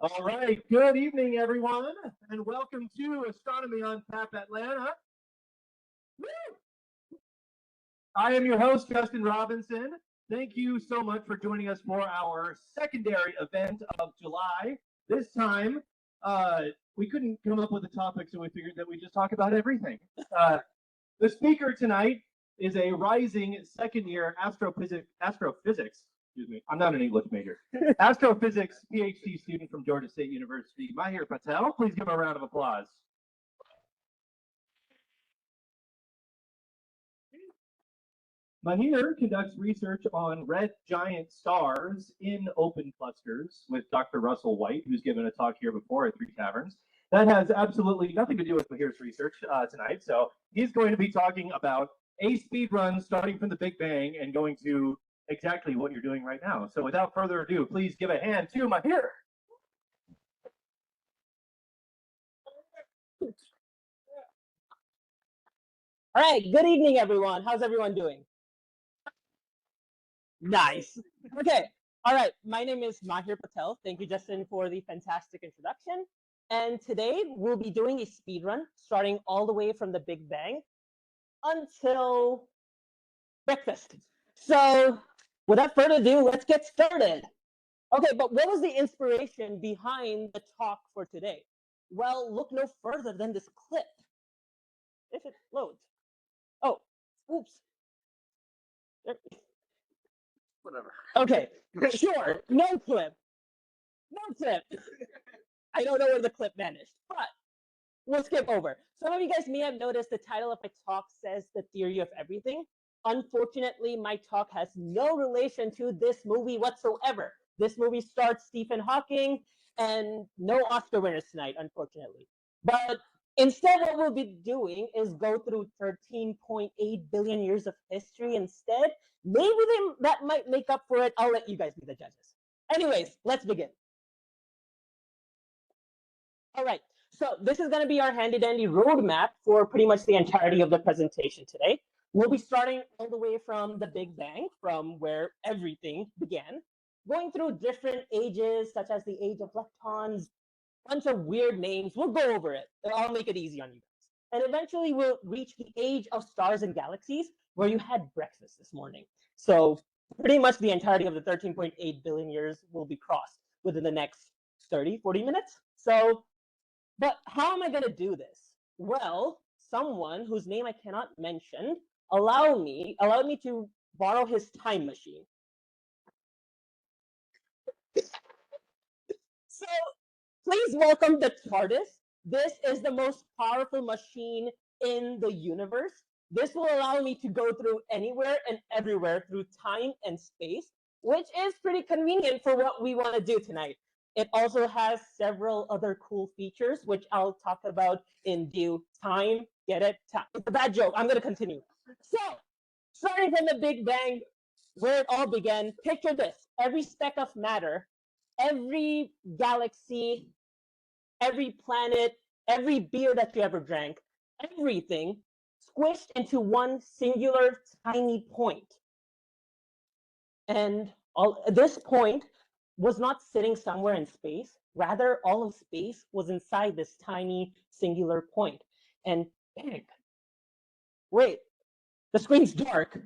All right, good evening, everyone, and welcome to Astronomy on Tap Atlanta. Woo! I am your host, Justin Robinson. Thank you so much for joining us for our secondary event of July. This time, we couldn't come up with a topic, so we figured that we'd just talk about everything. The speaker tonight is a rising second-year astrophysics, excuse me, I'm not an English major, astrophysics PhD student from Georgia State University, Mahir Patel. Please give him a round of applause. Mahir conducts research on red giant stars in open clusters with Dr. Russell White, who's given a talk here before at Three Taverns. That has absolutely nothing to do with Mahir's research tonight. So he's going to be talking about a speed run starting from the Big Bang and going to exactly what you're doing right now. So without further ado, please give a hand to Mahir. All right, good evening, everyone. How's everyone doing? Nice. Okay. All right. My name is Mahir Patel. Thank you, Justin, for the fantastic introduction. And today we'll be doing a speed run starting all the way from the Big Bang until breakfast. So without further ado, let's get started. Okay, but what was the inspiration behind the talk for today? Well, look no further than this clip. If it loads. Oh, oops. Whatever. Okay, sure. No clip. No clip. I don't know where the clip vanished, but we'll skip over. Some of you guys may have noticed the title of my talk says The Theory of Everything. Unfortunately, my talk has no relation to this movie whatsoever. This movie stars Stephen Hawking, and no Oscar winners tonight, unfortunately. But instead, what we'll be doing is go through 13.8 billion years of history instead. Maybe that might make up for it. I'll let you guys be the judges. Anyways, let's begin. All right, so this is going to be our handy-dandy roadmap for pretty much the entirety of the presentation today. We'll be starting all the way from the Big Bang, from where everything began, going through different ages, such as the age of leptons, bunch of weird names. We'll go over it. I'll make it easy on you guys. And eventually we'll reach the age of stars and galaxies, where you had breakfast this morning. So pretty much the entirety of the 13.8 billion years will be crossed within the next 30, 40 minutes. So, but how am I going to do this? Well, someone whose name I cannot mention allowed me to borrow his time machine. So please welcome the TARDIS. This is the most powerful machine in the universe. This will allow me to go through anywhere and everywhere through time and space, which is pretty convenient for what we want to do tonight. It also has several other cool features, which I'll talk about in due time. Get it? It's a bad joke. I'm going to continue. So, starting from the Big Bang, where it all began, picture this. Every speck of matter, every galaxy, every planet, every beer that you ever drank, everything squished into one singular tiny point. And this point was not sitting somewhere in space. Rather, all of space was inside this tiny singular point. And bang, wait, the screen's dark.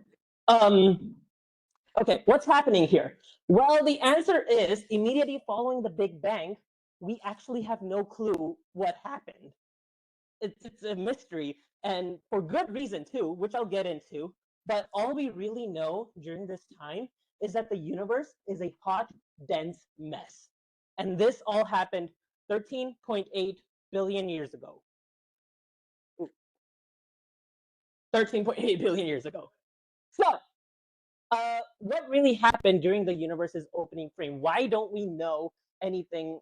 Okay, what's happening here? Well, the answer is immediately following the Big Bang, we actually have no clue what happened. It's a mystery, and for good reason too, which I'll get into. But all we really know during this time is that the universe is a hot, dense mess. And this all happened 13.8 billion years ago. 13.8 billion years ago. So, what really happened during the universe's opening frame? Why don't we know anything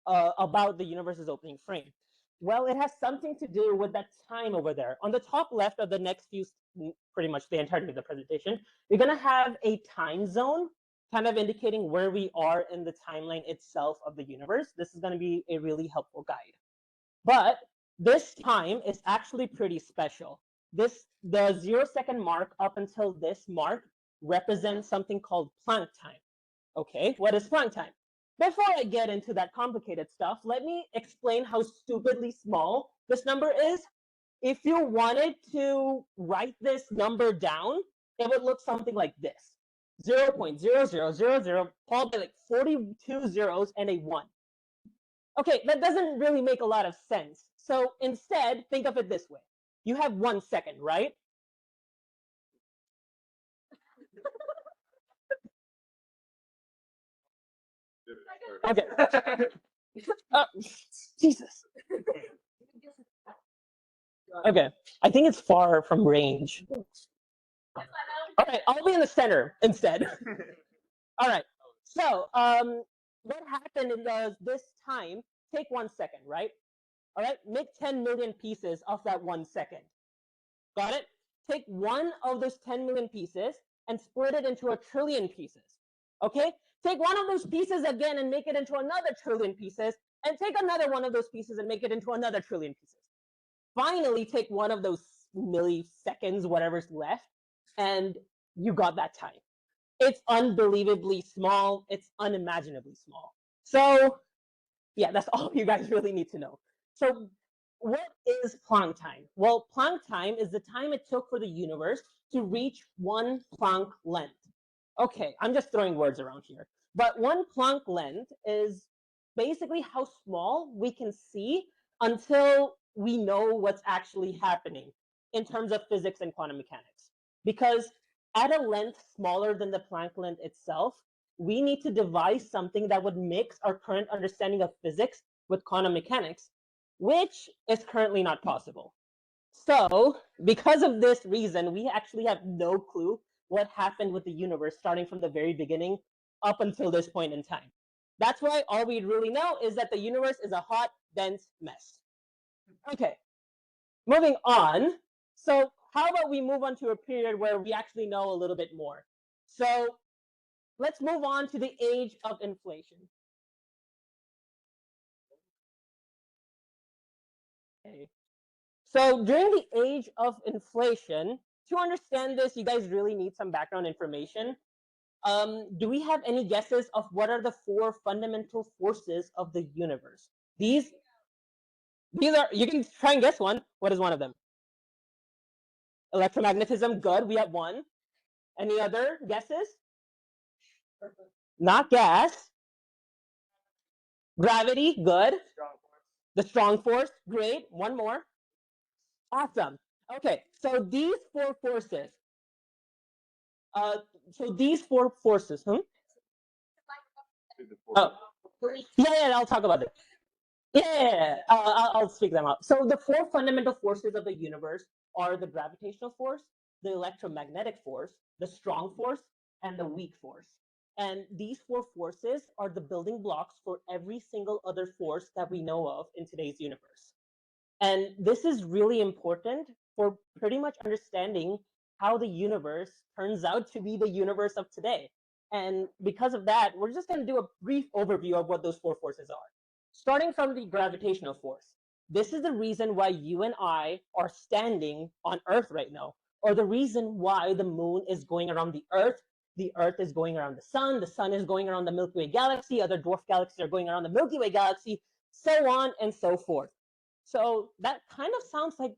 about the universe's opening frame? Well, it has something to do with that time over there. On the top left of the next few, pretty much the entirety of the presentation, you're going to have a time zone, kind of indicating where we are in the timeline itself of the universe. This is going to be a really helpful guide. But this time is actually pretty special. The 0-second mark up until this mark represents something called Planck time. Okay, what is Planck time? before I get into that complicated stuff, let me explain how stupidly small this number is. If you wanted to write this number down, it would look something like this. 0.0000 followed by like 42 zeros and a 1. Okay, that doesn't really make a lot of sense. So instead, think of it this way. You have 1 second, right? Okay. Jesus. Okay, I think it's far from range. All right, I'll be in the center instead. All right, so what happened in this time, take 1 second, right? All right, make 10 million pieces of that 1 second. Got it? Take one of those 10 million pieces and split it into 1 trillion pieces. Okay? Take one of those pieces again and make it into another 1 trillion pieces, and take another one of those pieces and make it into another 1 trillion pieces. Finally, take one of those milliseconds, whatever's left, and you got that time. It's unbelievably small. It's unimaginably small. So yeah, that's all you guys really need to know. So what is Planck time? Well, Planck time is the time it took for the universe to reach 1 Planck length. Okay, I'm just throwing words around here. But 1 Planck length is basically how small we can see until we know what's actually happening in terms of physics and quantum mechanics. Because at a length smaller than the Planck length itself, we need to devise something that would mix our current understanding of physics with quantum mechanics, which is currently not possible. So because of this reason, we actually have no clue what happened with the universe starting from the very beginning up until this point in time. That's why all we really know is that the universe is a hot, dense mess. Okay, moving on. So how about we move on to a period where we actually know a little bit more? So let's move on to the age of inflation. Okay. So during the age of inflation, to understand this, you guys really need some background information. Do we have any guesses of what are the 4 fundamental forces of the universe? These are, you can try and guess one. What is one of them? Electromagnetism, good. We have one. Any other guesses? Not gas. Gravity, good. The strong force, great. One more. Awesome. Okay, so these 4 forces. Oh, yeah, I'll talk about it. Yeah, I'll speak them up. So the 4 fundamental forces of the universe are the gravitational force, the electromagnetic force, the strong force, and the weak force. And these 4 forces are the building blocks for every single other force that we know of in today's universe. And this is really important for pretty much understanding how the universe turns out to be the universe of today. And because of that, we're just going to do a brief overview of what those 4 forces are. Starting from the gravitational force. This is the reason why you and I are standing on Earth right now, or the reason why the moon is going around the Earth is going around the sun is going around the Milky Way galaxy, other dwarf galaxies are going around the Milky Way galaxy, so on and so forth. So that kind of sounds like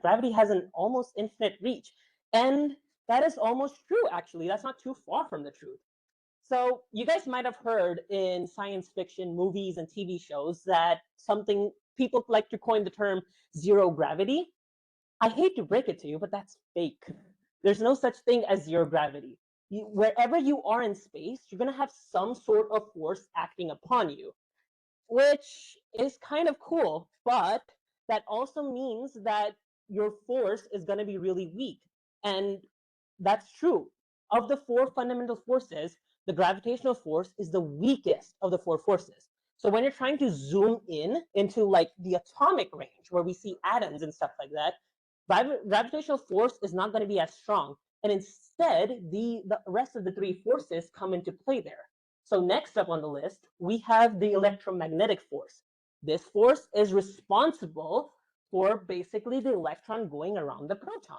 gravity has an almost infinite reach. And that is almost true, actually. That's not too far from the truth. So you guys might have heard in science fiction movies and TV shows that people like to coin the term zero gravity. I hate to break it to you, but that's fake. There's no such thing as zero gravity. Wherever you are in space, you're going to have some sort of force acting upon you, which is kind of cool, but that also means that your force is going to be really weak. And that's true. Of the 4 fundamental forces, the gravitational force is the weakest of the 4 forces. So when you're trying to zoom into like the atomic range where we see atoms and stuff like that, gravitational force is not going to be as strong. And instead, the rest of the 3 forces come into play there. So next up on the list, we have the electromagnetic force. This force is responsible for basically the electron going around the proton.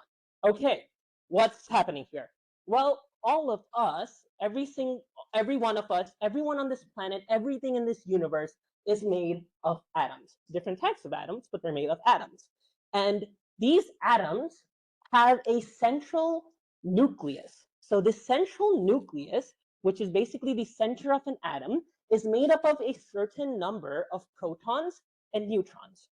Okay, what's happening here? Well, all of us, every one of us, everyone on this planet, everything in this universe is made of atoms. Different types of atoms, but they're made of atoms. And these atoms have a central nucleus. So the central nucleus, which is basically the center of an atom, is made up of a certain number of protons and neutrons.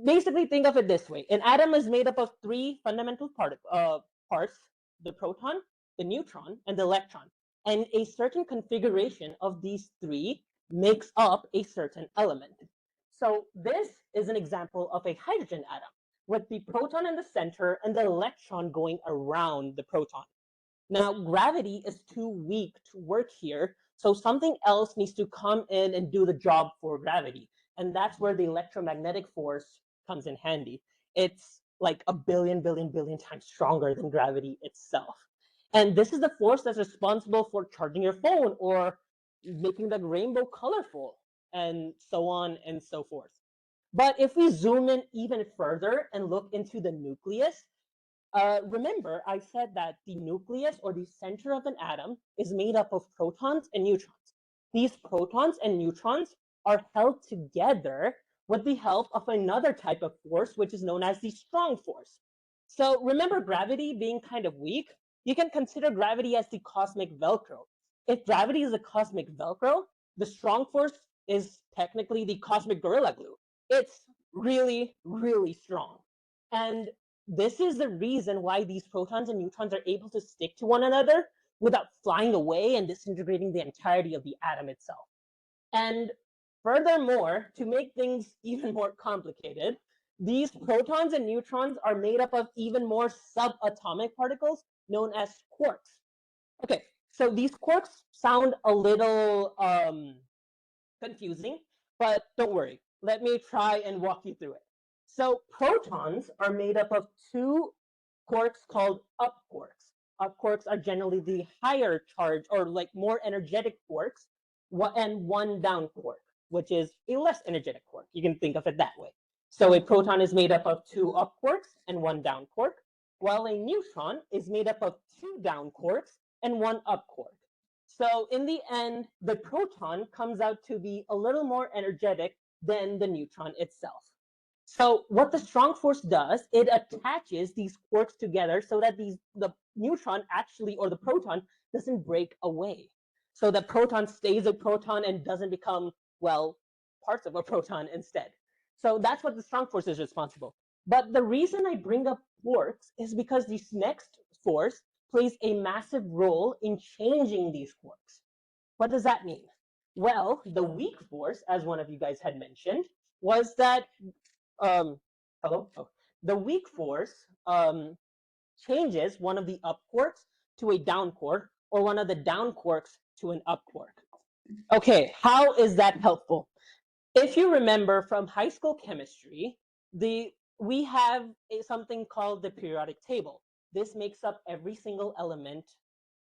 Basically, think of it this way. An atom is made up of three fundamental parts: the proton, the neutron, and the electron. And a certain configuration of these three makes up a certain element. So this is an example of a hydrogen atom, with the proton in the center and the electron going around the proton. Now, gravity is too weak to work here, so something else needs to come in and do the job for gravity. And that's where the electromagnetic force comes in handy. It's like a billion times stronger than gravity itself. And this is the force that's responsible for charging your phone or making the rainbow colorful, and so on and so forth. But if we zoom in even further and look into the nucleus, remember, I said that the nucleus, or the center of an atom, is made up of protons and neutrons. These protons and neutrons are held together with the help of another type of force, which is known as the strong force. So remember gravity being kind of weak? You can consider gravity as the cosmic Velcro. If gravity is a cosmic Velcro, the strong force is technically the cosmic Gorilla Glue. It's really, really strong. And this is the reason why these protons and neutrons are able to stick to one another without flying away and disintegrating the entirety of the atom itself. And furthermore, to make things even more complicated, these protons and neutrons are made up of even more subatomic particles known as quarks. Okay, so these quarks sound a little confusing, but don't worry. Let me try and walk you through it. So protons are made up of two quarks called up quarks. Up quarks are generally the higher charge, or like more energetic quarks, and one down quark, which is a less energetic quark. You can think of it that way. So a proton is made up of two up quarks and one down quark, while a neutron is made up of two down quarks and one up quark. So in the end, the proton comes out to be a little more energetic than the neutron itself. So what the strong force does, it attaches these quarks together so that the neutron actually, or the proton, doesn't break away. So the proton stays a proton and doesn't become, well, parts of a proton instead. So that's what the strong force is responsible. But the reason I bring up quarks is because this next force plays a massive role in changing these quarks. What does that mean? Well, the weak force, as one of you guys had mentioned, was that hello? Oh. The weak force changes one of the up quarks to a down quark, or one of the down quarks to an up quark. Okay, how is that helpful? If you remember from high school chemistry, we have something called the periodic table. This makes up every single element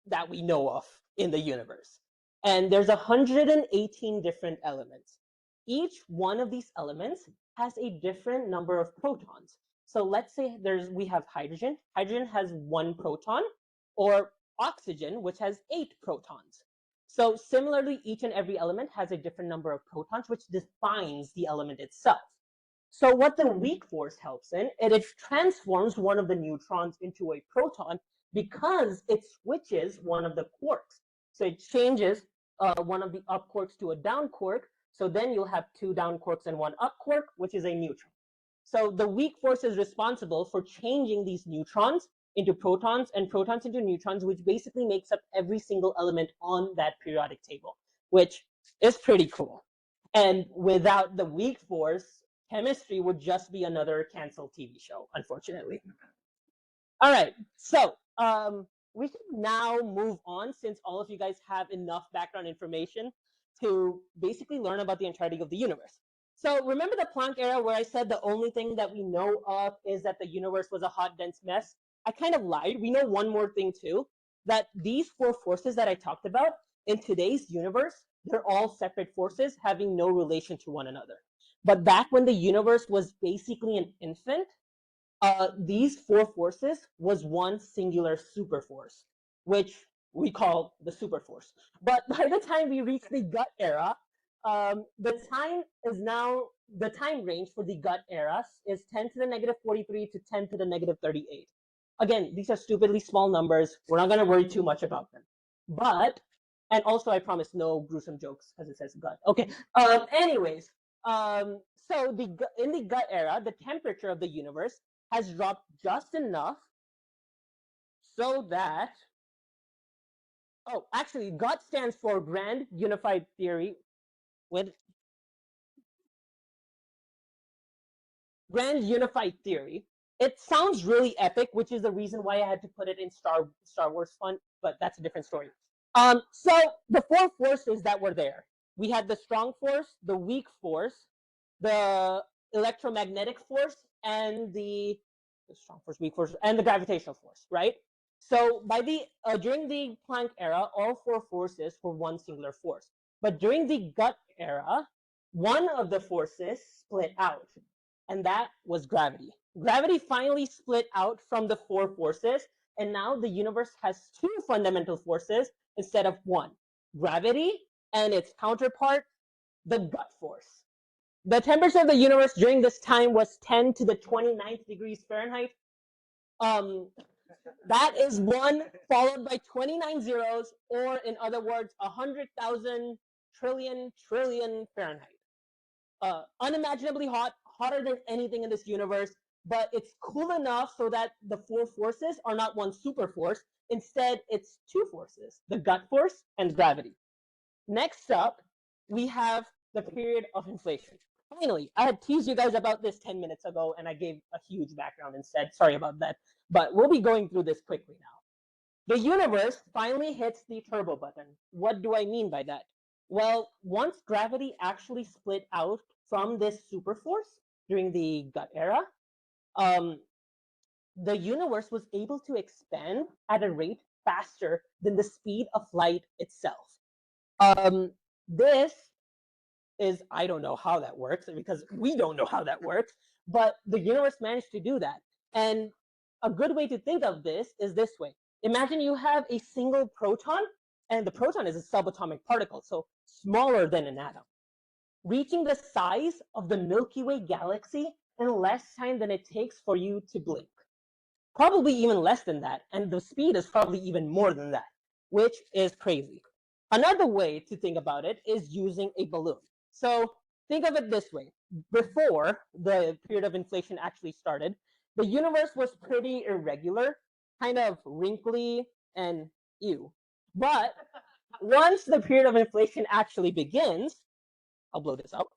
that we know of in the universe. And there's 118 different elements. Each one of these elements has a different number of protons. So let's say we have hydrogen. Hydrogen has one proton, or oxygen, which has 8 protons. So similarly, each and every element has a different number of protons, which defines the element itself. So what the weak force helps in, it transforms one of the neutrons into a proton because it switches one of the quarks. So it changes one of the up quarks to a down quark. So then you'll have 2 down quarks and 1 up quark, which is a neutron. So the weak force is responsible for changing these neutrons into protons and protons into neutrons, which basically makes up every single element on that periodic table, which is pretty cool. And without the weak force, chemistry would just be another canceled TV show, unfortunately. All right, so we should now move on, since all of you guys have enough background information to basically learn about the entirety of the universe. So remember the Planck era where I said the only thing that we know of is that the universe was a hot, dense mess? I kind of lied. We know one more thing too, that these 4 forces that I talked about in today's universe, they're all separate forces having no relation to one another. But back when the universe was basically an infant, these four forces was one singular superforce, which we call the superforce. But by the time we reach the gut era, the time range for the gut era is 10 to the negative 43 to 10 to the negative 38. Again, these are stupidly small numbers. We're not going to worry too much about them. But, and also I promise no gruesome jokes because it says gut. Okay. Anyways, so in the gut era, the temperature of the universe has dropped just enough so that, oh, actually, GUT stands for Grand Unified Theory with Grand Unified Theory. It sounds really epic, which is the reason why I had to put it in Star Wars font, but that's a different story. So the four forces that were there, we had the strong force, the weak force, the electromagnetic force, and the strong force, weak force, and the gravitational force, right? So during the Planck era, all four forces were one singular force. But during the gut era, one of the forces split out, and that was gravity. Gravity finally split out from the four forces, and now the universe has two fundamental forces instead of one: gravity and its counterpart, the gut force. The temperature of the universe during this time was 10 to the 29th degrees Fahrenheit. That is 1 followed by 29 zeros, or in other words, 100,000 trillion Fahrenheit. Unimaginably hot, hotter than anything in this universe, but it's cool enough so that the four forces are not one super force. Instead, it's two forces, the gut force and gravity. Next up, we have the period of inflation. Finally, I had teased you guys about this 10 minutes ago, and I gave a huge background instead. Sorry about that. But we'll be going through this quickly now. The universe finally hits the turbo button. What do I mean by that? Well, once gravity actually split out from this superforce during the gut era, the universe was able to expand at a rate faster than the speed of light itself. This is, I don't know how that works because we don't know how that works, but the universe managed to do that. And a good way to think of this is this way. Imagine you have a single proton, and the proton is a subatomic particle, so smaller than an atom, reaching the size of the Milky Way galaxy in less time than it takes for you to blink. Probably even less than that, and the speed is probably even more than that, which is crazy. Another way to think about it is using a balloon. So think of it this way. Before the period of inflation actually started, the universe was pretty irregular, kind of wrinkly and ew. But once the period of inflation actually begins, I'll blow this up.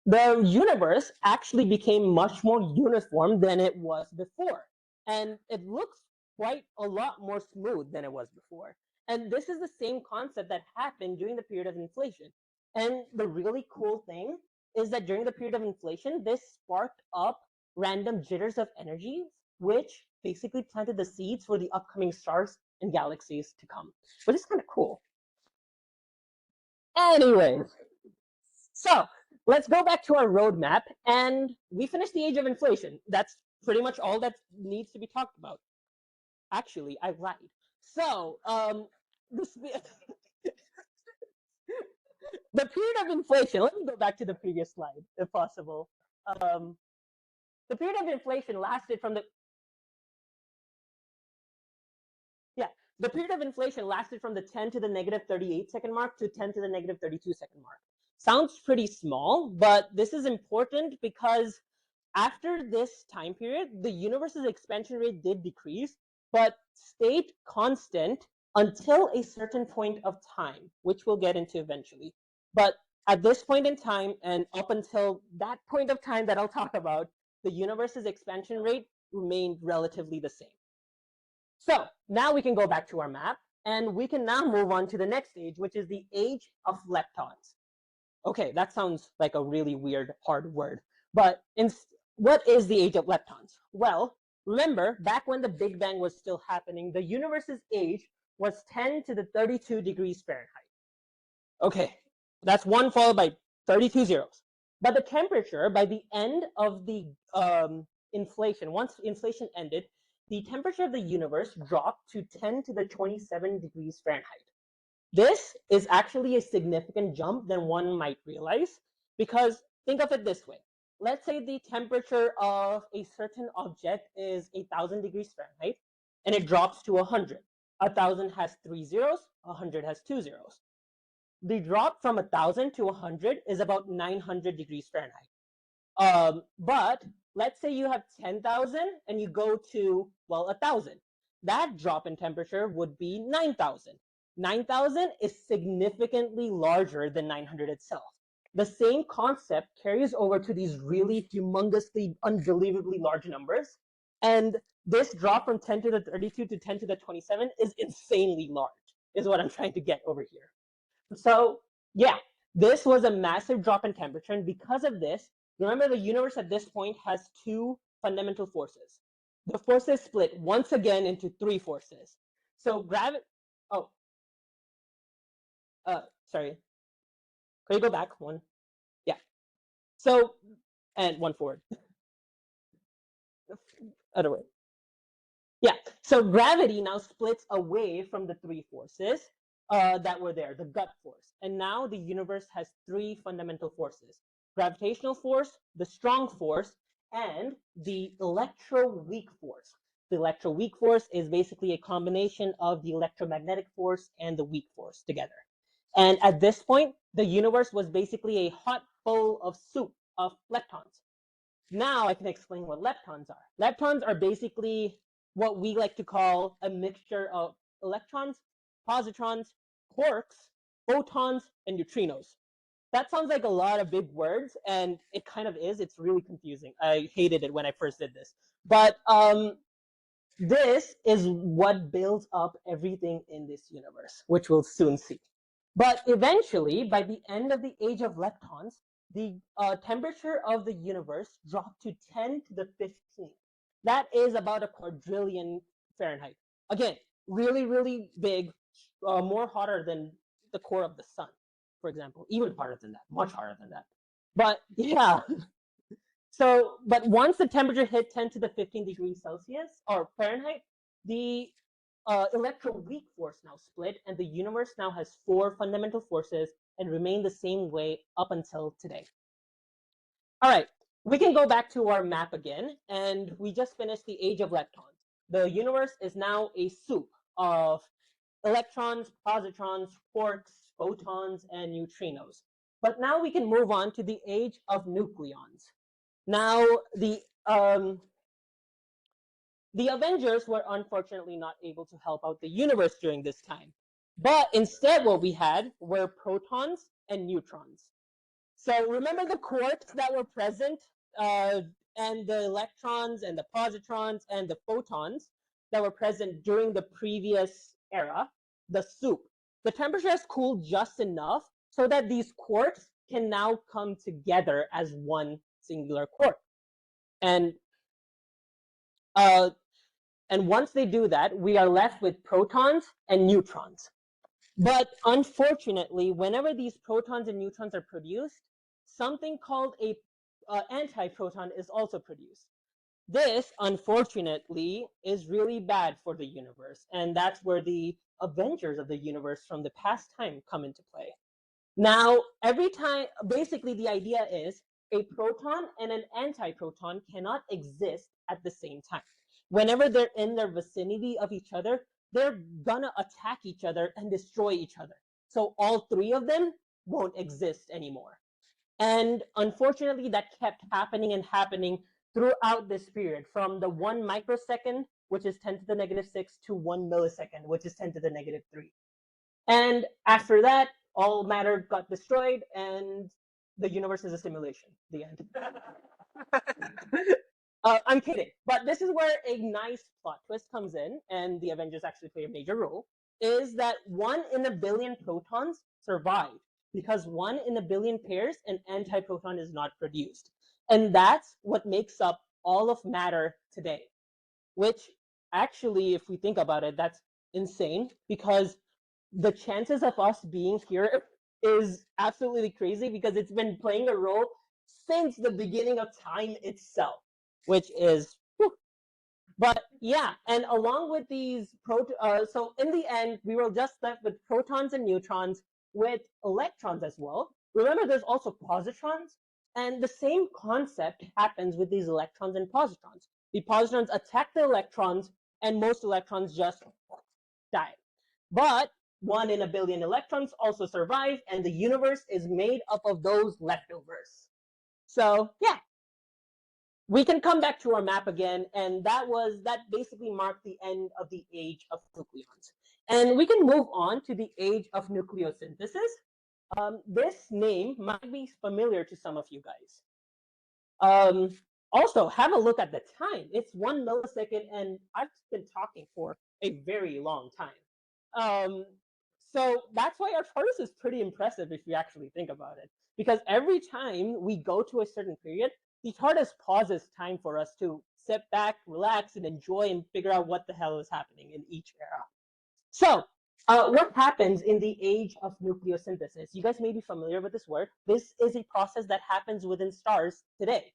The universe actually became much more uniform than it was before. And it looks quite a lot more smooth than it was before. And this is the same concept that happened during the period of inflation. And the really cool thing is that during the period of inflation, this sparked up random jitters of energy, which basically planted the seeds for the upcoming stars and galaxies to come, which is kind of cool. Anyways, so let's go back to our roadmap, and we finished the age of inflation. That's pretty much all that needs to be talked about. Actually, I lied. So, the period of inflation, let me go back to the previous slide, if possible. The period of inflation lasted from the, yeah, the period of inflation lasted from the 10 to the negative 38 second mark to 10 to the negative 32 second mark. Sounds pretty small, but this is important because after this time period, the universe's expansion rate did decrease, but stayed constant until a certain point of time, which we'll get into eventually. But at this point in time, and up until that point of time that I'll talk about, the universe's expansion rate remained relatively the same. So now we can go back to our map, and we can now move on to the next stage, which is the age of leptons. Okay, that sounds like a really weird, hard word. But what is the age of leptons? Well, remember, back when the Big Bang was still happening, the universe's age was 10 to the 32 degrees Fahrenheit. Okay, that's 1 followed by 32 zeros. But the temperature by the end of the inflation, once inflation ended, the temperature of the universe dropped to 10 to the 27 degrees Fahrenheit. This is actually a significant jump than one might realize, because think of it this way. Let's say the temperature of a certain object is 1,000 degrees Fahrenheit, and it drops to 100. 1,000 has 3 zeros, 100 has 2 zeros. The drop from 1,000 to 100 is about 900 degrees Fahrenheit. But let's say you have 10,000 and you go to, well, 1,000. That drop in temperature would be 9,000. 9,000 is significantly larger than 900 itself. The same concept carries over to these really humongously, unbelievably large numbers. And this drop from 10 to the 32 to 10 to the 27 is insanely large, is what I'm trying to get over here. So yeah, this was a massive drop in temperature. And because of this, remember the universe at this point has two fundamental forces. The forces split once again into three forces. So gravity, oh, sorry. Can you go back one? Yeah. So, and one forward. Other way. Yeah. So gravity now splits away from the three forces that were there, the gut force. And now the universe has three fundamental forces: gravitational force, the strong force, and the electroweak force. The electroweak force is basically a combination of the electromagnetic force and the weak force together. And at this point, the universe was basically a hot bowl of soup of leptons. Now I can explain what leptons are. Leptons are basically what we like to call a mixture of electrons, positrons, quarks, photons, and neutrinos. That sounds like a lot of big words, and it kind of is. It's really confusing. I hated it when I first did this. But this is what builds up everything in this universe, which we'll soon see. But eventually, by the end of the age of leptons, the temperature of the universe dropped to 10 to the 15th. That is about a quadrillion Fahrenheit. Again, really, really big, more hotter than the core of the sun, for example, even hotter than that, much hotter than that. But yeah, so, but once the temperature hit 10 to the 15 degrees Celsius or Fahrenheit, the electroweak force now split, and the universe now has four fundamental forces and remain the same way up until today. All right, we can go back to our map again, and we just finished the age of leptons. The universe is now a soup of electrons, positrons, quarks, photons, and neutrinos. But now we can move on to the age of nucleons. Now, the Avengers were unfortunately not able to help out the universe during this time. But instead, what we had were protons and neutrons. So remember the quarks that were present, and the electrons and the positrons and the photons that were present during the previous era, the soup. The temperature has cooled just enough so that these quarks can now come together as one singular quark. And once they do that, we are left with protons and neutrons. But unfortunately, whenever these protons and neutrons are produced, something called a antiproton is also produced. This, unfortunately, is really bad for the universe, and that's where the Avengers of the universe from the past time come into play. Now, every time, basically the idea is a proton and an antiproton cannot exist at the same time. Whenever they're in their vicinity of each other, they're gonna attack each other and destroy each other. So all three of them won't exist anymore. And unfortunately, that kept happening and happening throughout this period, from the 1 microsecond, which is 10 to the -6, to 1 millisecond, which is 10 to the -3. And after that, all matter got destroyed, and the universe is a simulation. The end. I'm kidding, but this is where a nice plot twist comes in, and the Avengers actually play a major role, is that 1 in a billion protons survived, because 1 in a billion pairs, an antiproton is not produced. And that's what makes up all of matter today, which actually, if we think about it, that's insane, because the chances of us being here is absolutely crazy because it's been playing a role since the beginning of time itself, which is whew. But yeah, and along with these so in the end, we were just left with protons and neutrons with electrons as well. Remember, there's also positrons, and the same concept happens with these electrons and positrons. The positrons attack the electrons, and most electrons just die. But 1 in a billion electrons also survive, and the universe is made up of those leftovers. So yeah, we can come back to our map again, and that basically marked the end of the age of nucleons. And we can move on to the age of nucleosynthesis. This name might be familiar to some of you guys. Also, have a look at the time. It's 1 millisecond, and I've been talking for a very long time. So that's why our TARDIS is pretty impressive if you actually think about it. Because every time we go to a certain period, the TARDIS pauses time for us to sit back, relax, and enjoy and figure out what the hell is happening in each era. So, what happens in the age of nucleosynthesis? You guys may be familiar with this word. This is a process that happens within stars today.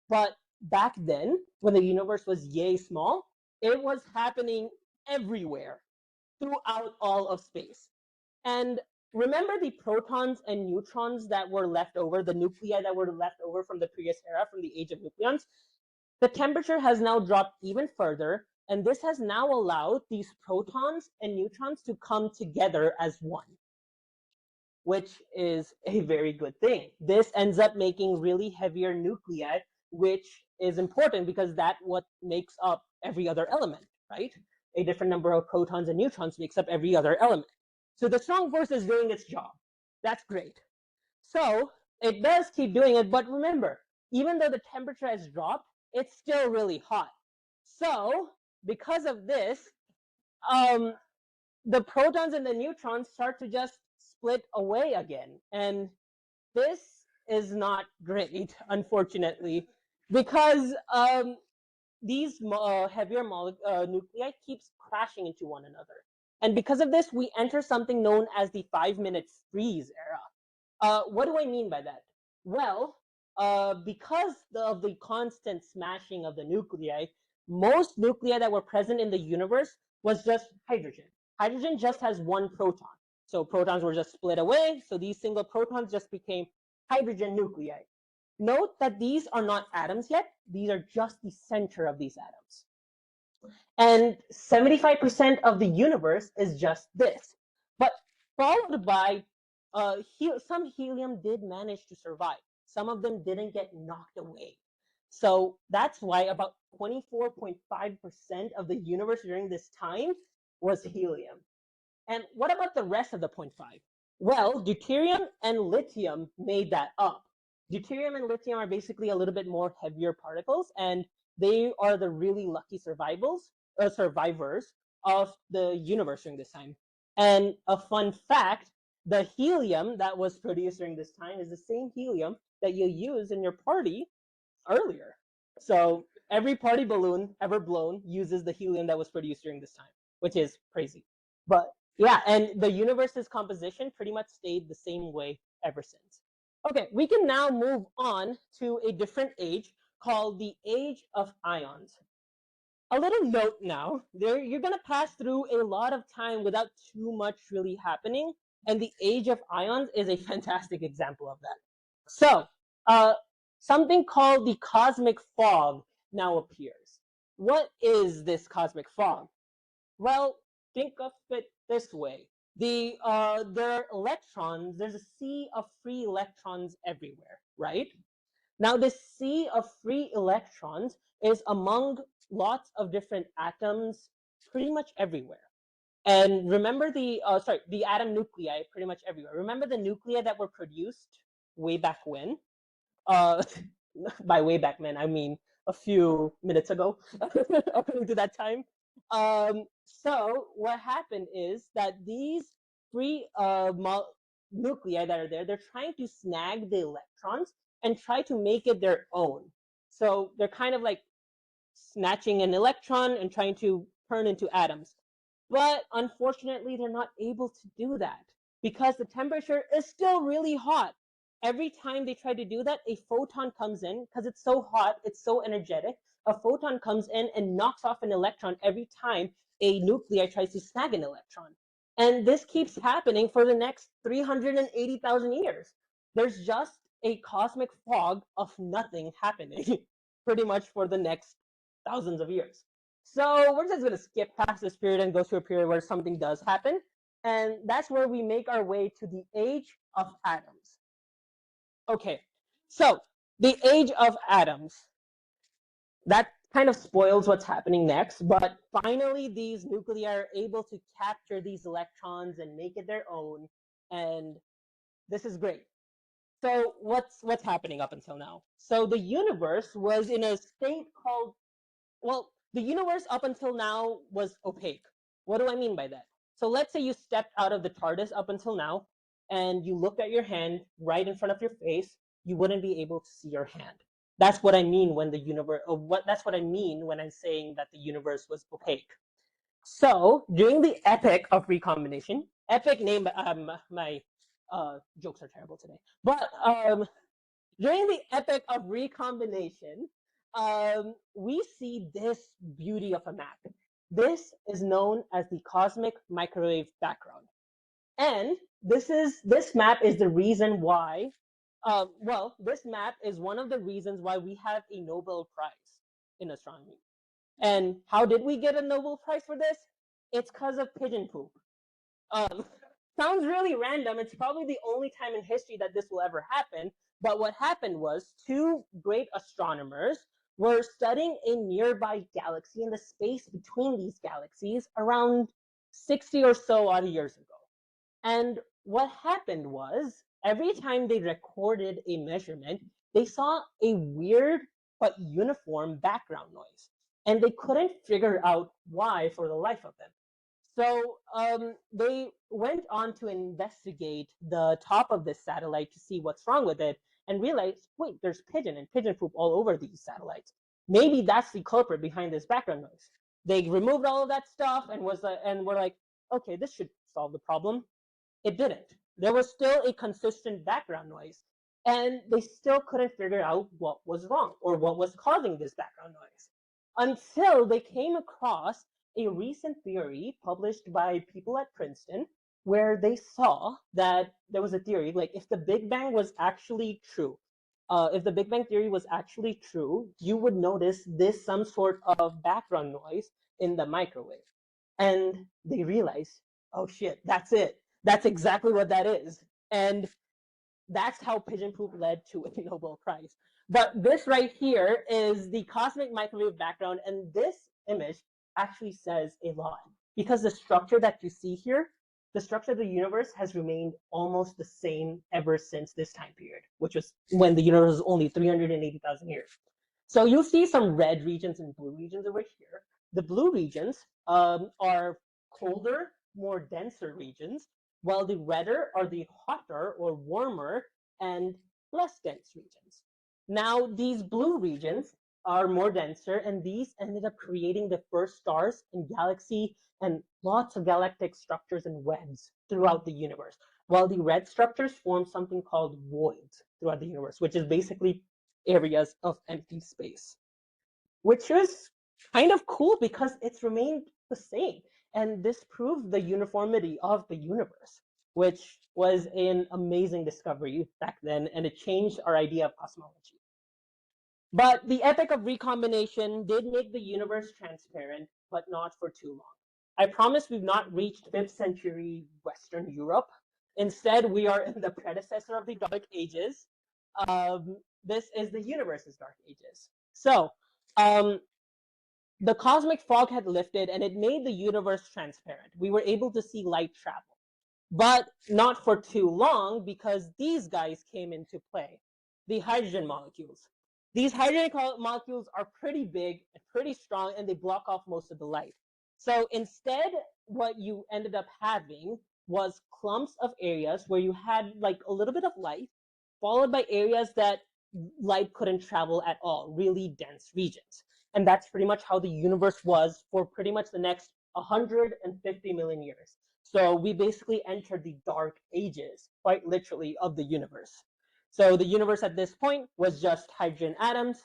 But back then, when the universe was yay small, it was happening everywhere throughout all of space. And remember the protons and neutrons that were left over, the nuclei that were left over from the previous era, from the age of nucleons? The temperature has now dropped even further, and this has now allowed these protons and neutrons to come together as one, which is a very good thing. This ends up making really heavier nuclei, which is important because that's what makes up every other element, right? A different number of protons and neutrons makes up every other element. So the strong force is doing its job. That's great. So it does keep doing it, but remember, even though the temperature has dropped, it's still really hot. So because of this, the protons and the neutrons start to just split away again. And this is not great, unfortunately, because these heavier nuclei keeps crashing into one another. And because of this, we enter something known as the 5-minute freeze era. What do I mean by that? Well, because of the constant smashing of the nuclei, most nuclei that were present in the universe was just hydrogen. Hydrogen just has one proton. So protons were just split away. So these single protons just became hydrogen nuclei. Note that these are not atoms yet. These are just the center of these atoms. And 75% of the universe is just this. But followed by some helium did manage to survive. Some of them didn't get knocked away. So that's why about 24.5% of the universe during this time was helium. And what about the rest of the 0.5? Well, deuterium and lithium made that up. Deuterium and lithium are basically a little bit more heavier particles, and they are the really lucky survivors of the universe during this time. And a fun fact, the helium that was produced during this time is the same helium that you use in your party earlier. So every party balloon ever blown uses the helium that was produced during this time, which is crazy. But yeah, and the universe's composition pretty much stayed the same way ever since. Okay, we can now move on to a different age called the age of ions. A little note now, you're going to pass through a lot of time without too much really happening, and the age of ions is a fantastic example of that. So, something called the cosmic fog now appears. What is this cosmic fog? Well, think of it this way. There are electrons, there's a sea of free electrons everywhere, right? Now, this sea of free electrons is among lots of different atoms pretty much everywhere. And remember the atom nuclei pretty much everywhere. Remember the nuclei that were produced way back when? Uh, by way back when, I mean a few minutes ago, according to that time. So what happened is that these free nuclei that are there, they're trying to snag the electrons and try to make it their own. So they're kind of like snatching an electron and trying to turn into atoms. But unfortunately, they're not able to do that. because the temperature is still really hot. Every time they try to do that, a photon comes in because it's so hot, it's so energetic. A photon comes in and knocks off an electron every time a nuclei tries to snag an electron. And this keeps happening for the next 380,000 years. There's just a cosmic fog of nothing happening pretty much for the next thousands of years. So we're just going to skip past this period and go to a period where something does happen. And that's where we make our way to the age of atoms. Okay, so the age of atoms. That kind of spoils what's happening next, but finally these nuclei are able to capture these electrons and make it their own, and this is great. So what's happening up until now? So the universe was in a state called, well, the universe up until now was opaque. What do I mean by that? So let's say you stepped out of the TARDIS up until now, and you looked at your hand right in front of your face, you wouldn't be able to see your hand. That's what I mean when the universe, that's what I mean when I'm saying that the universe was opaque. So during the epoch of recombination, epic name, my jokes are terrible today, but during the epoch of recombination, we see this beauty of a map. This is known as the cosmic microwave background. And this map is the reason why, well, this map is one of the reasons why we have a Nobel Prize in astronomy. And how did we get a Nobel Prize for this? It's because of pigeon poop. Sounds really random. It's probably the only time in history that this will ever happen. But what happened was two great astronomers were studying a nearby galaxy in the space between these galaxies around 60 or so odd years ago. And what happened was every time they recorded a measurement, they saw a weird but uniform background noise. And they couldn't figure out why for the life of them. So they went on to investigate the top of this satellite to see what's wrong with it and realized, wait, there's pigeon and pigeon poop all over these satellites. Maybe that's the culprit behind this background noise. They removed all of that stuff and were like, okay, this should solve the problem. It didn't. There was still a consistent background noise, and they still couldn't figure out what was wrong or what was causing this background noise until they came across a recent theory published by people at Princeton where they saw that there was a theory, like if the Big Bang was actually true, if the Big Bang theory was actually true, you would notice this some sort of background noise in the microwave. And they realized, oh shit, that's it. That's exactly what that is. And that's how pigeon poop led to a Nobel Prize. But this right here is the cosmic microwave background, and this image actually says a lot because the structure that you see here, the structure of the universe has remained almost the same ever since this time period, which was when the universe was only 380,000 years. So you'll see some red regions and blue regions over here. The blue regions are colder, more denser regions, while the redder are the hotter or warmer and less dense regions. Now, these blue regions are more denser, and these ended up creating the first stars and galaxy and lots of galactic structures and webs throughout the universe, while the red structures form something called voids throughout the universe, which is basically areas of empty space, which is kind of cool because it's remained the same. And this proves the uniformity of the universe, which was an amazing discovery back then, and it changed our idea of cosmology. But the epoch of recombination did make the universe transparent, but not for too long. I promise we've not reached 5th century Western Europe. Instead, we are in the predecessor of the Dark Ages. This is the universe's Dark Ages. So, the cosmic fog had lifted and it made the universe transparent. We were able to see light travel, but not for too long because these guys came into play, the hydrogen molecules. These hydrogen molecules are pretty big and pretty strong, and they block off most of the light. So instead, what you ended up having was clumps of areas where you had like a little bit of light, followed by areas that light couldn't travel at all, really dense regions. And that's pretty much how the universe was for pretty much the next 150 million years. So we basically entered the dark ages, quite literally, of the universe. So the universe at this point was just hydrogen atoms,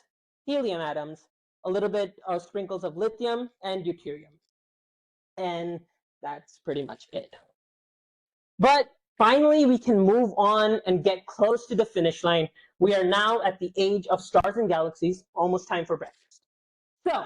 helium atoms, a little bit of sprinkles of lithium and deuterium. And that's pretty much it. But finally, we can move on and get close to the finish line. We are now at the age of stars and galaxies, almost time for breakfast. So,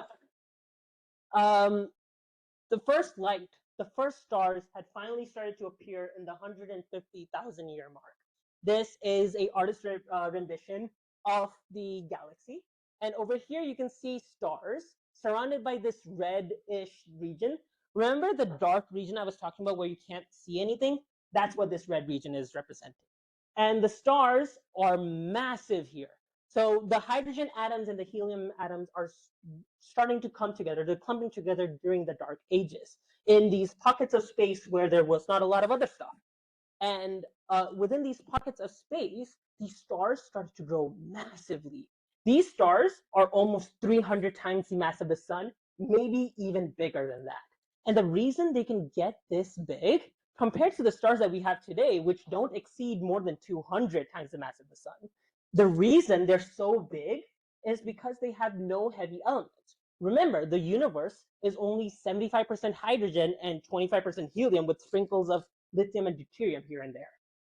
the first light, the first stars had finally started to appear in the 150,000 year mark. This is a artist rendition of the galaxy. And over here, you can see stars surrounded by this reddish region. Remember the dark region I was talking about where you can't see anything? That's what this red region is representing. And the stars are massive here. So the hydrogen atoms and the helium atoms are starting to come together. They're clumping together during the dark ages in these pockets of space where there was not a lot of other stuff. And within these pockets of space, these stars started to grow massively. These stars are almost 300 times the mass of the sun, maybe even bigger than that. And the reason they can get this big compared to the stars that we have today, which don't exceed more than 200 times the mass of the sun, the reason they're so big is because they have no heavy elements. Remember, the universe is only 75% hydrogen and 25% helium with sprinkles of lithium and deuterium here and there.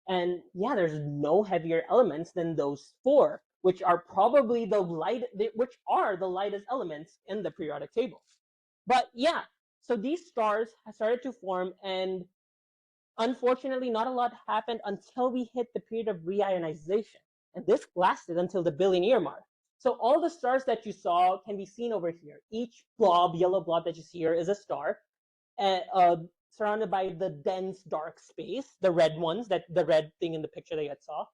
And yeah, there's no heavier elements than those four, which are probably the lightest elements in the periodic table. But yeah, so these stars started to form, and unfortunately, not a lot happened until we hit the period of reionization. And this lasted until the billion year mark. So all the stars that you saw can be seen over here. Each blob, yellow blob that you see here is a star, surrounded by the dense dark space, the red ones, the red thing in the picture that you saw.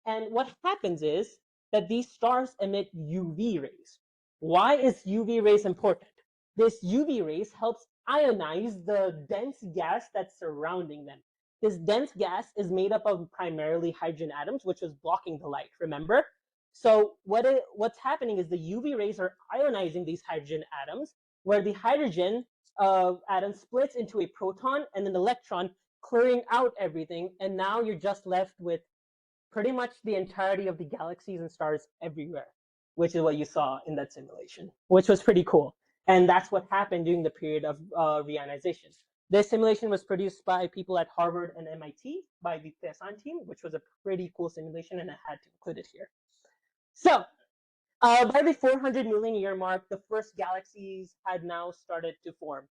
And what happens is that these stars emit UV rays. Why is UV rays important? This UV rays helps ionize the dense gas that's surrounding them. This dense gas is made up of primarily hydrogen atoms, which is blocking the light, remember? So what's happening is the UV rays are ionizing these hydrogen atoms, where the hydrogen atom splits into a proton and an electron, clearing out everything. And now you're just left with pretty much the entirety of the galaxies and stars everywhere, which is what you saw in that simulation, which was pretty cool. And that's what happened during the period of reionization. This simulation was produced by people at Harvard and MIT by the Tesson team, which was a pretty cool simulation, and I had to include it here. So by the 400 million year mark, the first galaxies had now started to form.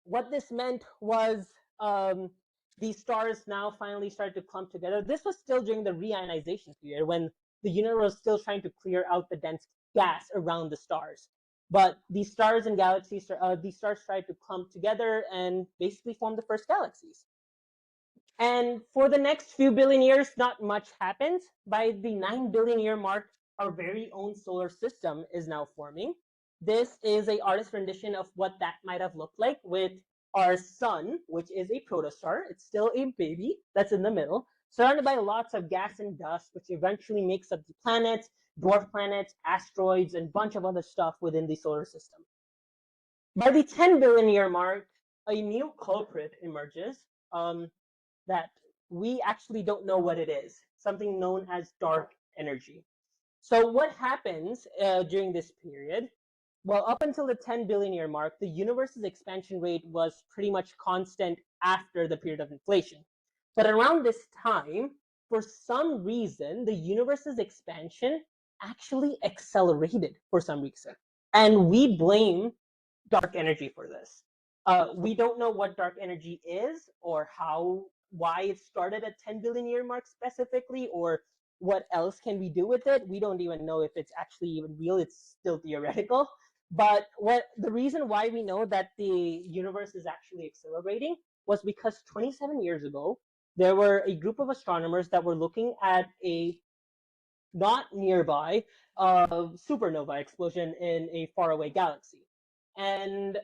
What this meant was these stars now finally started to clump together. This was still during the reionization period when the universe was still trying to clear out the dense gas around the stars. But these stars and galaxies, these stars tried to clump together and basically form the first galaxies. And for the next few billion years, not much happened. By the 9 billion year mark, our very own solar system is now forming. This is an artist rendition of what that might have looked like with our sun, which is a protostar. It's still a baby that's in the middle, surrounded by lots of gas and dust, which eventually makes up the planets, dwarf planets, asteroids, and a bunch of other stuff within the solar system. By the 10 billion year mark, a new culprit emerges that we actually don't know what it is, something known as dark energy. So what happens during this period? Well, up until the 10 billion year mark, the universe's expansion rate was pretty much constant after the period of inflation. But around this time, for some reason, the universe's expansion actually accelerated for some reason. And we blame dark energy for this. We don't know what dark energy is or why it started at 10 billion year mark specifically, or what else can we do with it. We don't even know if it's actually even real. It's still theoretical. But the reason why we know that the universe is actually accelerating was because 27 years ago, there were a group of astronomers that were looking at a not nearby supernova explosion in a faraway galaxy. And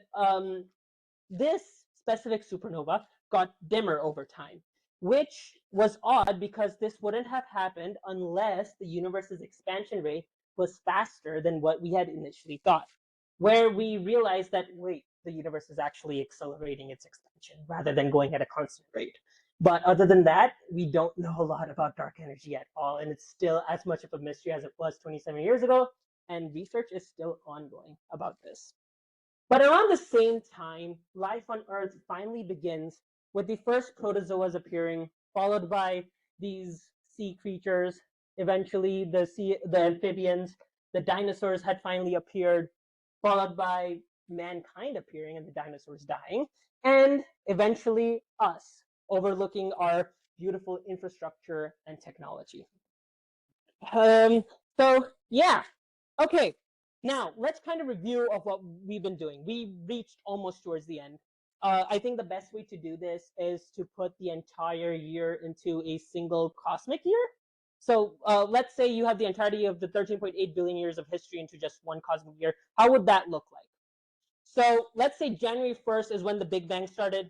this specific supernova got dimmer over time, which was odd because this wouldn't have happened unless the universe's expansion rate was faster than what we had initially thought, where we realized that, wait, the universe is actually accelerating its expansion rather than going at a constant rate. But other than that, we don't know a lot about dark energy at all, and it's still as much of a mystery as it was 27 years ago, and research is still ongoing about this. But around the same time, life on Earth finally begins with the first protozoas appearing, followed by these sea creatures. Eventually, the amphibians, the dinosaurs had finally appeared, followed by mankind appearing and the dinosaurs dying, and eventually us overlooking our beautiful infrastructure and technology. So yeah, okay. Now let's kind of review of what we've been doing. We reached almost towards the end. I think the best way to do this is to put the entire year into a single cosmic year. So let's say you have the entirety of the 13.8 billion years of history into just one cosmic year. How would that look like? So let's say January 1st is when the Big Bang started.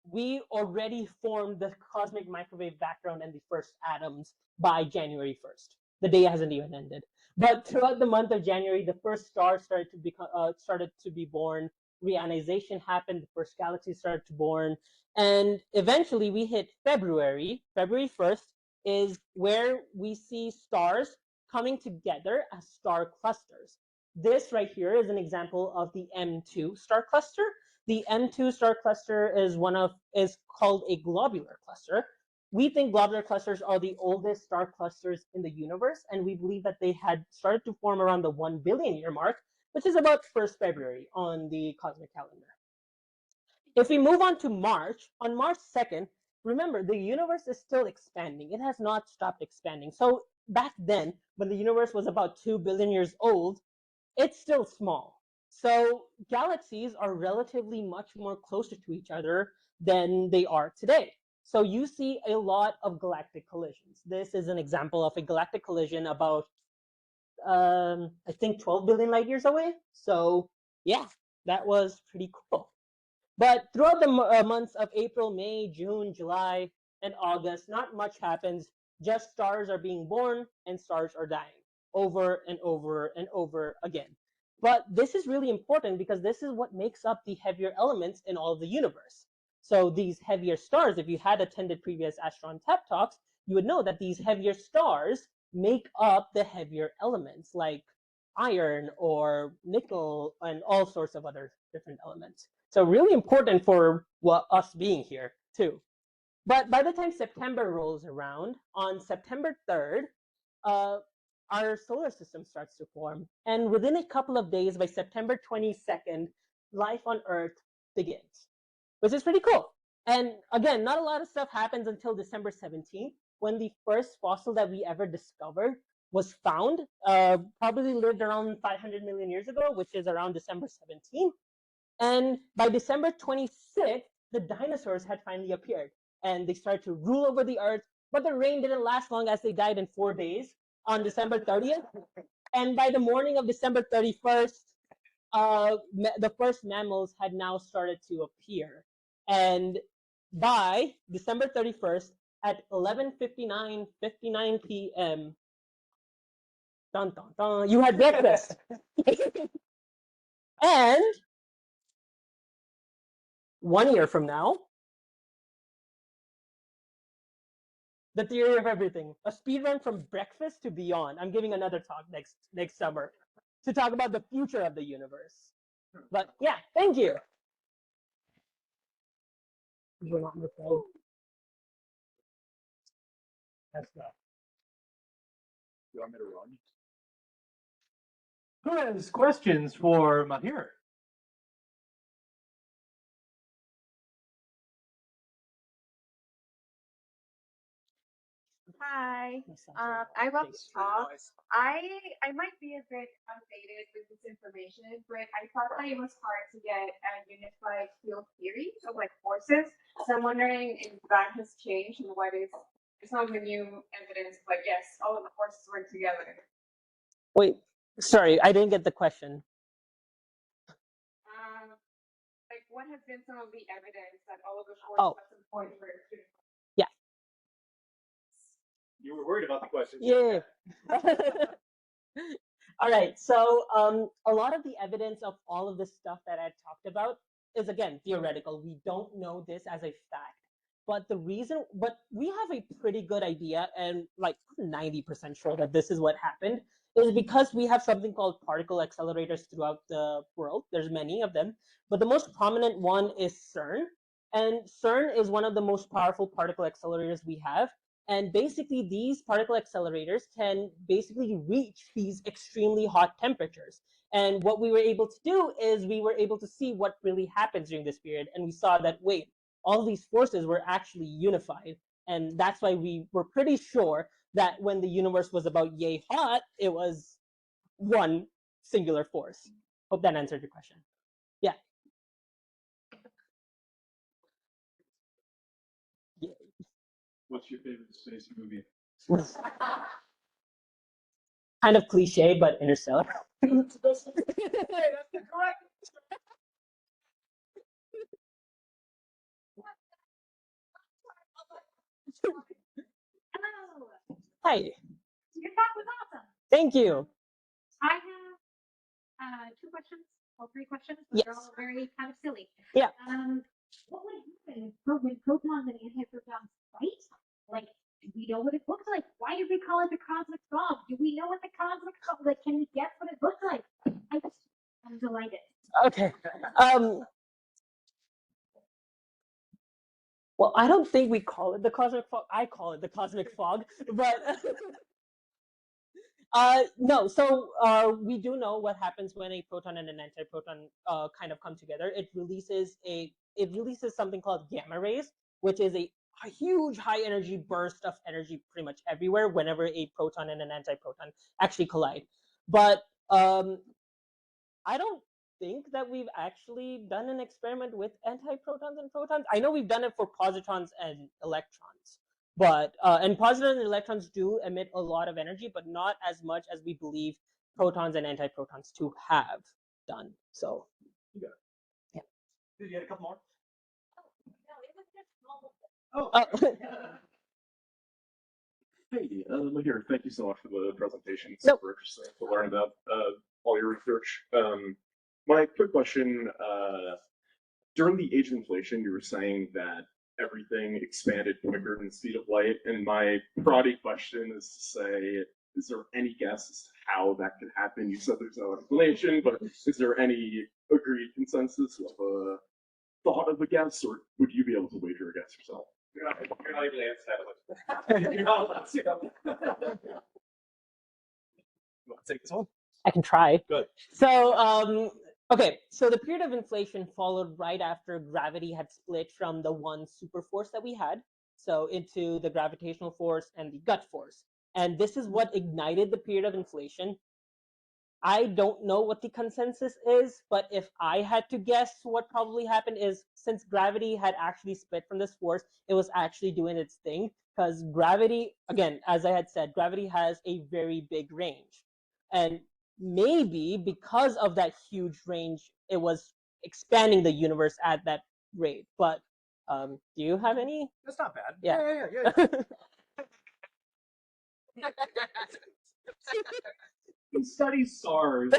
We already formed the cosmic microwave background and the first atoms by January 1st. The day hasn't even ended. But throughout the month of January, the first stars started to be born. Reionization happened. The first galaxies started to born, and eventually we hit February. February 1st is where we see stars coming together as star clusters. This right here is an example of the M2 star cluster. The M2 star cluster is called a globular cluster. We think globular clusters are the oldest star clusters in the universe, and we believe that they had started to form around the 1 billion year mark, which is about 1st February on the cosmic calendar. If we move on to March, on March 2nd, remember the universe is still expanding. It has not stopped expanding. So back then, when the universe was about 2 billion years old, it's still small. So galaxies are relatively much more closer to each other than they are today. So you see a lot of galactic collisions. This is an example of a galactic collision about, I think, 12 billion light years away. So yeah, that was pretty cool. But throughout the months of April, May, June, July, and August, not much happens. Just stars are being born and stars are dying over and over and over again. But this is really important because this is what makes up the heavier elements in all of the universe. So these heavier stars, if you had attended previous Astron Tap Talks, you would know that these heavier stars make up the heavier elements like iron or nickel and all sorts of other different elements. So really important for us being here too. But by the time September rolls around, on September 3rd, our solar system starts to form. And within a couple of days, by September 22nd, life on Earth begins, which is pretty cool. And again, not a lot of stuff happens until December 17th, when the first fossil that we ever discovered was found, probably lived around 500 million years ago, which is around December 17th. And by December 26th, the dinosaurs had finally appeared and they started to rule over the Earth. But the reign didn't last long, as they died in 4 days on December 30th. And by the morning of December 31st, the first mammals had now started to appear. And by December 31st at 11:59 p.m., dun, dun, dun, you had breakfast. And 1 year from now, the theory of everything, a speed run from breakfast to beyond. I'm giving another talk next summer to talk about the future of the universe. But yeah, thank you. You're not my friend. That's not. You want me to run? Who has questions for Mahir? Hi, I love this talk. I might be a bit outdated with this information, but I thought that it was hard to get a unified field theory of like forces. So I'm wondering if that has changed and what is some of the new evidence. But yes, all of the forces work together. Wait, sorry, I didn't get the question. Like what has been some of the evidence that all of the forces at some point were unified? Yeah. You were worried about the question. Yeah. All right. So a lot of the evidence of all of this stuff that I talked about is again theoretical. We don't know this as a fact. But we have a pretty good idea, and like 90% sure that this is what happened, is because we have something called particle accelerators throughout the world. There's many of them, but the most prominent one is CERN. And CERN is one of the most powerful particle accelerators we have. And basically, these particle accelerators can basically reach these extremely hot temperatures. And what we were able to do is we were able to see what really happens during this period. And we saw that, wait, all these forces were actually unified. And that's why we were pretty sure that when the universe was about yay hot, it was one singular force. Hope that answered your question. Yeah. What's your favorite space movie? Kind of cliche, but Interstellar. That's the correct. Hello. Hi. Your talk was awesome. Thank you. I have two questions, or three questions, but they're Yes. all very kind of silly. Yeah. What would happen when protons and antiprotons fight? Like, do we know what it looks like? Why did we call it the cosmic fog? Do we know what the cosmic fog? Like, can we guess what it looks like? I'm delighted. Okay. Well, I don't think we call it the cosmic fog. I call it the cosmic fog, but no. So we do know what happens when a proton and an antiproton kind of come together. It releases something called gamma rays, which is a huge high energy burst of energy pretty much everywhere whenever a proton and an antiproton actually collide. But I don't think that we've actually done an experiment with antiprotons and protons. I know we've done it for positrons and electrons, but and positons and electrons do emit a lot of energy, but not as much as we believe protons and antiprotons to have done. So, Yeah. Did you get a couple more? No, it was just normal. Oh. Hey, Mahir, thank you so much for the presentation. It's Nope. super interesting to learn about all your research. My quick question, during the age of inflation, you were saying that everything expanded quicker than the speed of light, and my proddy question is to say, is there any guess as to how that could happen? You said there's no explanation, but is there any agreed consensus of a thought of a guess, or would you be able to wager a guess yourself? You're not able to answer that question. You're not allowed to. You want to take this one? I can try. Good. So, okay, so the period of inflation followed right after gravity had split from the one super force that we had, so into the gravitational force and the gut force. And this is what ignited the period of inflation. I don't know what the consensus is, but if I had to guess, what probably happened is since gravity had actually split from this force, it was actually doing its thing. Because gravity, again, as I had said, gravity has a very big range. And maybe because of that huge range, it was expanding the universe at that rate. But do you have any? That's not bad. Yeah. Yeah. He studies SARS.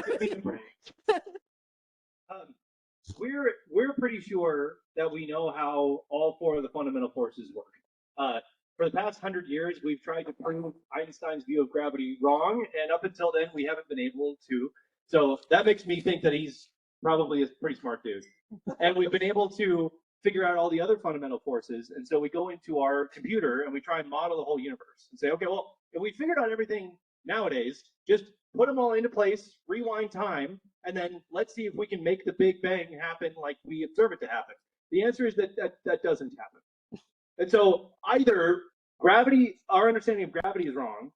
We're pretty sure that we know how all four of the fundamental forces work. For the past 100 years, we've tried to prove Einstein's view of gravity wrong, and up until then, we haven't been able to. So that makes me think that he's probably a pretty smart dude. And we've been able to figure out all the other fundamental forces, and so we go into our computer and we try and model the whole universe and say, okay, well, if we figured out everything nowadays, just put them all into place, rewind time, and then let's see if we can make the Big Bang happen like we observe it to happen. The answer is that doesn't happen. And so either gravity, our understanding of gravity is wrong,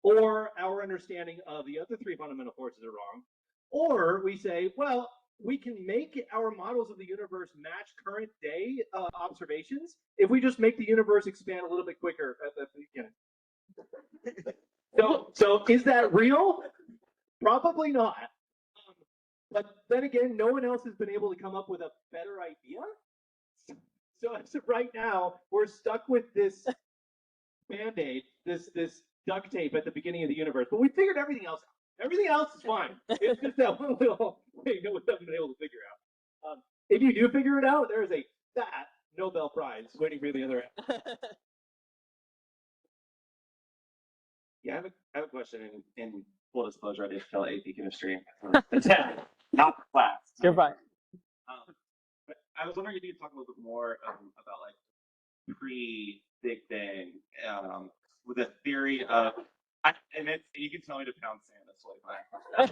or our understanding of the other three fundamental forces are wrong, or we say, well, we can make our models of the universe match current day observations if we just make the universe expand a little bit quicker at the beginning. So is that real? Probably not. But then again, no one else has been able to come up with a better idea. So as of right now, we're stuck with this band-aid, this duct tape at the beginning of the universe. But we figured everything else out. Everything else is fine. It's just that one little thing that we haven't been able to figure out. If you do figure it out, there is a fat Nobel Prize waiting for you the other end. Yeah, I have a question. In full disclosure, I did fail AP chemistry. Not class. You're fine. But I was wondering if you could talk a little bit more about like pre-Big Bang, with the theory of, and you can tell me to pound sand. That's totally fine.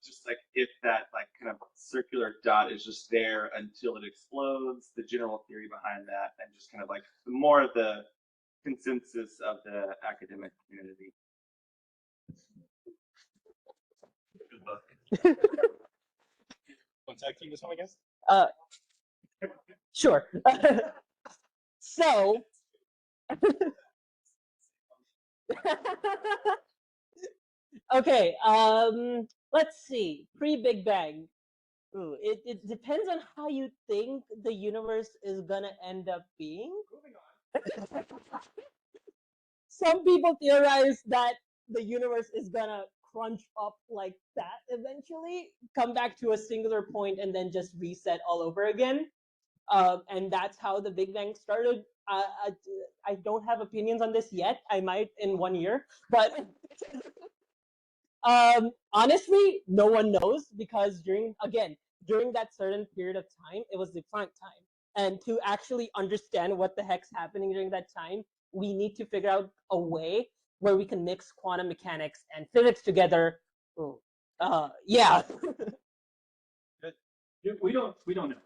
Just like if that like kind of circular dot is just there until it explodes, the general theory behind that, and just kind of like more of the consensus of the academic community. Good book. Want to tag team this one, I guess? Sure. So, okay, let's see. Pre-Big Bang. Ooh, it depends on how you think the universe is gonna end up being. Some people theorize that the universe is gonna crunch up like that eventually, come back to a singular point, and then just reset all over again. And that's how the Big Bang started. I don't have opinions on this yet. I might in 1 year, but honestly, no one knows, because during that certain period of time, it was the Planck time, and to actually understand what the heck's happening during that time, we need to figure out a way where we can mix quantum mechanics and physics together. Yeah. We don't know.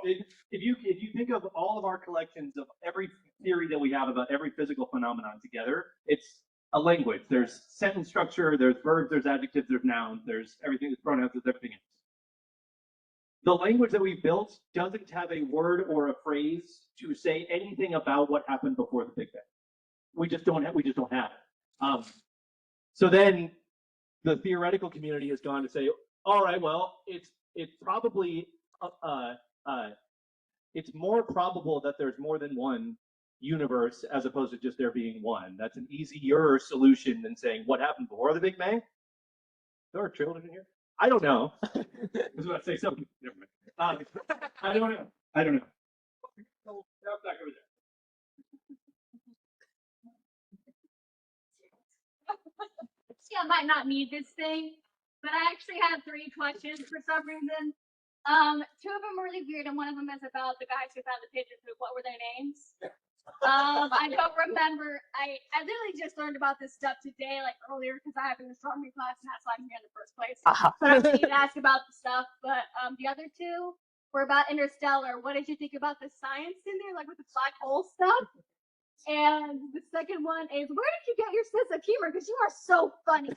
If you think of all of our collections of every theory that we have about every physical phenomenon together, it's a language. There's sentence structure, there's verbs, there's adjectives, there's nouns, there's everything, there's pronouns, there's everything else. The language that we built doesn't have a word or a phrase to say anything about what happened before the Big Bang. We just don't have it. So then the theoretical community has gone to say, all right, well, it's probably it's more probable that there's more than one universe as opposed to just there being one. That's an easier solution than saying what happened before the Big Bang. There are children in here. I don't know. I was about to say something. Never mind. I don't know. Back over there. See, I might not need this thing, but I actually have 3 questions for some reason. 2 of them are really weird, and one of them is about the guys who found the pigeon poop. What were their names? I don't remember. I literally just learned about this stuff today, like earlier, because I have an astronomy class, and that's why I'm here in the first place. So I need to ask about the stuff. But the other 2 were about Interstellar. What did you think about the science in there, like with the black hole stuff? And the second one is, where did you get your sense of humor? Because you are so funny.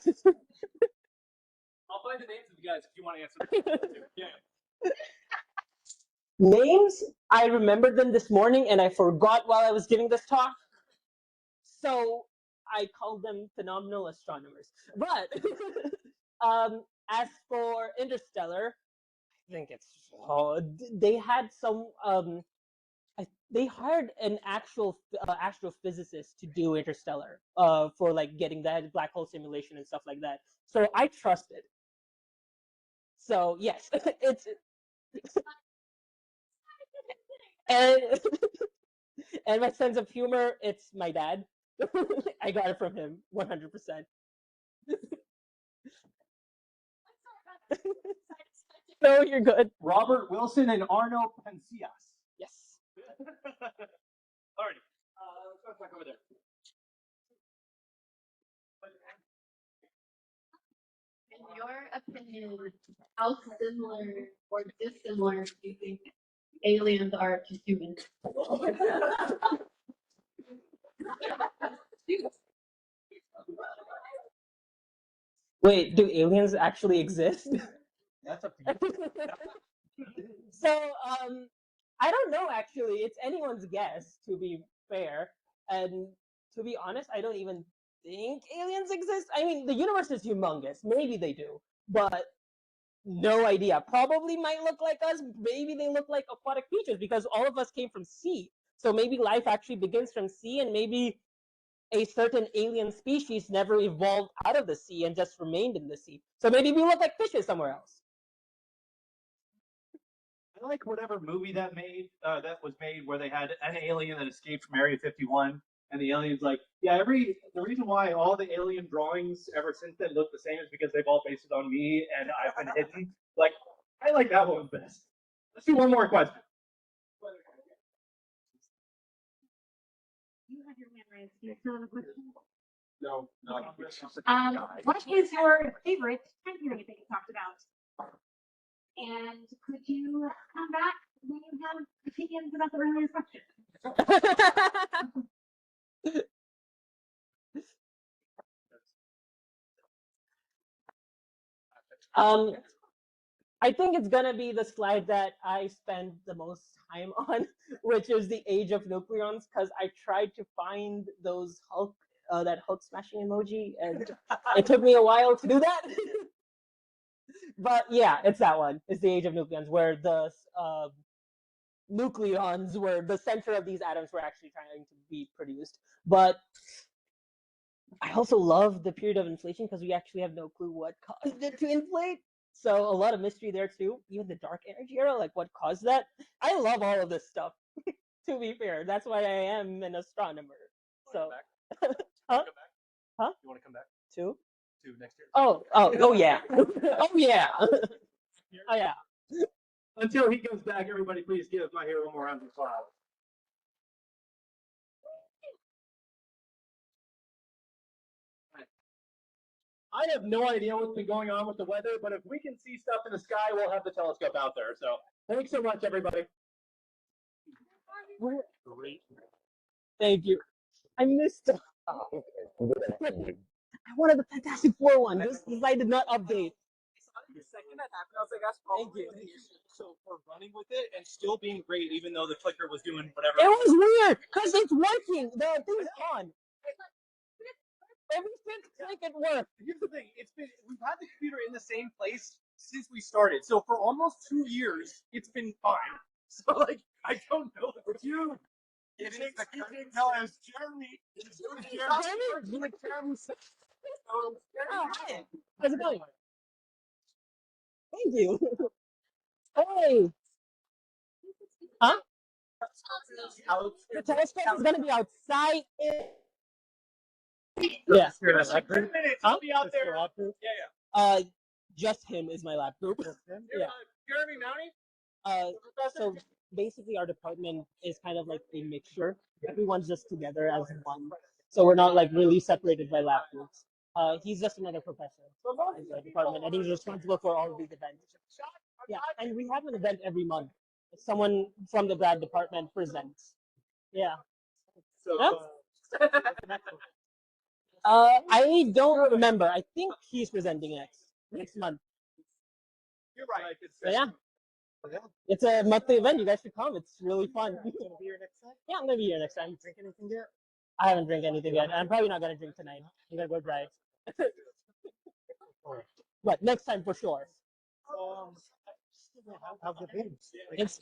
I'll find the names of you guys if you want to answer. Yeah. Names, I remembered them this morning, and I forgot while I was giving this talk. So I called them phenomenal astronomers. But as for Interstellar, I think it's they had some they hired an actual astrophysicist to do Interstellar for like getting that black hole simulation and stuff like that. So I trusted. So yes, it's and my sense of humor, it's my dad. I got it from him 100%. No, you're good. Robert Wilson and Arno Penzias. Yes. Alrighty. Let's go back over there. In your opinion, how similar or dissimilar do you think aliens are to humans? Wait, do aliens actually exist? That's up to you. So, I don't know actually. It's anyone's guess, to be fair. And to be honest, I don't even think aliens exist. I mean, the universe is humongous. Maybe they do, but no idea. Probably might look like us. Maybe they look like aquatic creatures because all of us came from sea. So maybe life actually begins from sea, and maybe a certain alien species never evolved out of the sea and just remained in the sea. So maybe we look like fishes somewhere else. I like whatever movie that was made where they had an alien that escaped from Area 51, and the alien's like, yeah, the reason why all the alien drawings ever since then look the same is because they've all based it on me and I've been hidden. Like, I like that one best. Let's do one more question. You have your hand raised. Do you still have a question? No, What is your favorite time period that you talked about? And could you come back when you have opinions about the earlier question? I think it's gonna be the slide that I spend the most time on, which is the age of nucleons, because I tried to find those that Hulk smashing emoji, and it took me a while to do that. But yeah, it's that one. It's the age of nucleons, where the nucleons were the center of these atoms were actually trying to be produced. But I also love the period of inflation because we actually have no clue what caused it to inflate. So a lot of mystery there too. Even the dark energy era, like what caused that. I love all of this stuff. To be fair, that's why I am an astronomer. So, huh? Huh? You want to come back To next year? Oh yeah. Oh yeah. Oh yeah. Until he comes back, everybody please give Mahir one more round of applause. I have no idea what's been going on with the weather, but if we can see stuff in the sky, we'll have the telescope out there. So thanks so much, everybody. Great. Thank you. I missed it. I wanted the Fantastic Four one. This slide did not update. The second that happened, I was like, that's probably the issue. So for running with it and still being great, even though the clicker was doing whatever. It was weird because it's working. The thing's on. Every fifth click it worked. Here's the thing: we've had the computer in the same place since we started. So for almost 2 years, it's been fine. So like, I don't know. It's you. You can tell us Jeremy. Jeremy? Oh, hi. How's it going? Thank you. Hey. Huh? The telescope is gonna be outside. Yeah. 10 minutes. Huh? I'll be out there. Yeah. Just him is my lab group. Yeah. Jeremy Mounty. So basically, our department is kind of like a mixture. Everyone's just together as one, so we're not like really separated by lab groups. He's just another professor in the department, and he's responsible for all of these events. Yeah, and we have an event every month. Someone from the grad department presents. Yeah. So. I don't remember. I think he's presenting next month. You're right. So, yeah. It's a monthly event. You guys should come. It's really fun. Gonna be here next time? Yeah, I'm gonna be here next time. Drink anything yet? I haven't drank anything yet. I'm probably not gonna drink tonight. I'm gonna go dry. But next time for sure. How's it been? It's